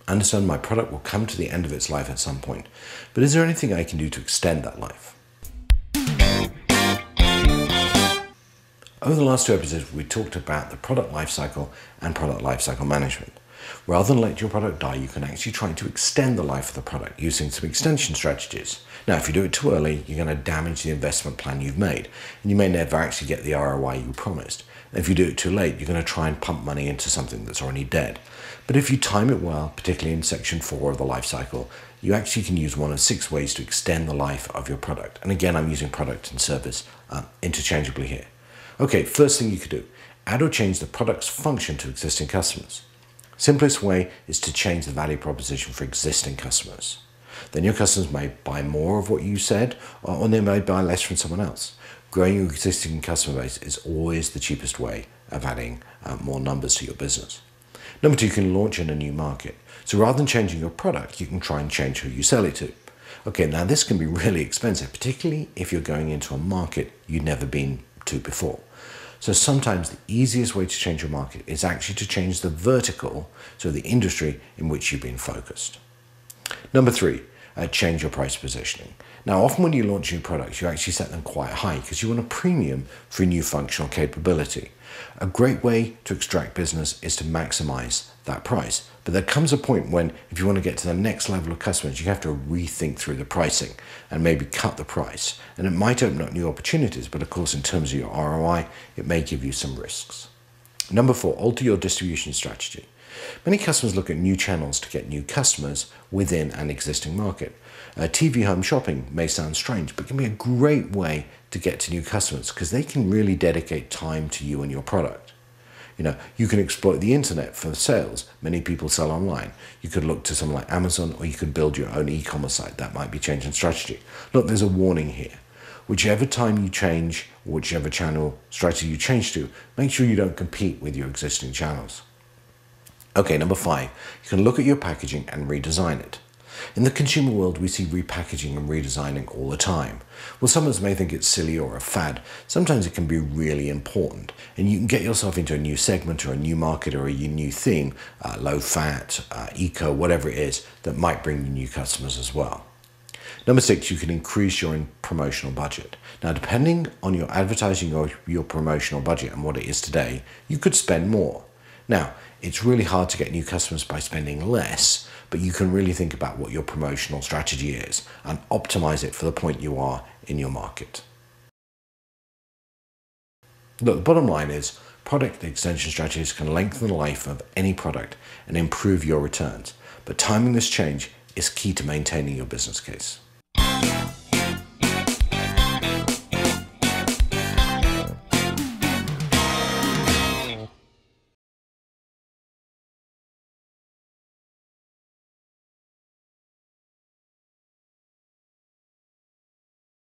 I understand my product will come to the end of its life at some point, but is there anything I can do to extend that life? Over the last two episodes, we talked about the product lifecycle and product lifecycle management. Rather than let your product die, you can actually try to extend the life of the product using some extension strategies. Now, if you do it too early, you're going to damage the investment plan you've made, and you may never actually get the ROI you promised. And if you do it too late, you're going to try and pump money into something that's already dead. But if you time it well, particularly in section 4 of the life cycle, you actually can use one of 6 ways to extend the life of your product. And again, I'm using product and service interchangeably here. Okay, first thing you could do, add or change the product's function to existing customers. Simplest way is to change the value proposition for existing customers. Then your customers may buy more of what you said, or they may buy less from someone else. Growing your existing customer base is always the cheapest way of adding more numbers to your business. Number 2, you can launch in a new market. So rather than changing your product, you can try and change who you sell it to. Okay, now this can be really expensive, particularly if you're going into a market you've never been to before. So sometimes the easiest way to change your market is actually to change the vertical, so the industry in which you've been focused. Number 3, change your price positioning. Now, often when you launch new products, you actually set them quite high because you want a premium for a new functional capability. A great way to extract business is to maximize that price. But there comes a point when, if you want to get to the next level of customers, you have to rethink through the pricing and maybe cut the price. And it might open up new opportunities, but of course, in terms of your ROI, it may give you some risks. Number 4, alter your distribution strategy. Many customers look at new channels to get new customers within an existing market. TV home shopping may sound strange, but can be a great way to get to new customers because they can really dedicate time to you and your product. You can exploit the internet for sales. Many people sell online. You could look to someone like Amazon, or you could build your own e-commerce site. That might be changing strategy. Look, there's a warning here. Whichever time you change, whichever channel strategy you change to, make sure you don't compete with your existing channels. Okay, number 5, you can look at your packaging and redesign it. In the consumer world, we see repackaging and redesigning all the time. Well, some of us may think it's silly or a fad. Sometimes it can be really important, and you can get yourself into a new segment or a new market or a new theme, low fat, eco, whatever it is, that might bring you new customers as well. Number 6, you can increase your promotional budget. Now, depending on your advertising or your promotional budget and what it is today, you could spend more. Now, it's really hard to get new customers by spending less, but you can really think about what your promotional strategy is and optimize it for the point you are in your market. Look, the bottom line is product extension strategies can lengthen the life of any product and improve your returns, but timing this change is key to maintaining your business case.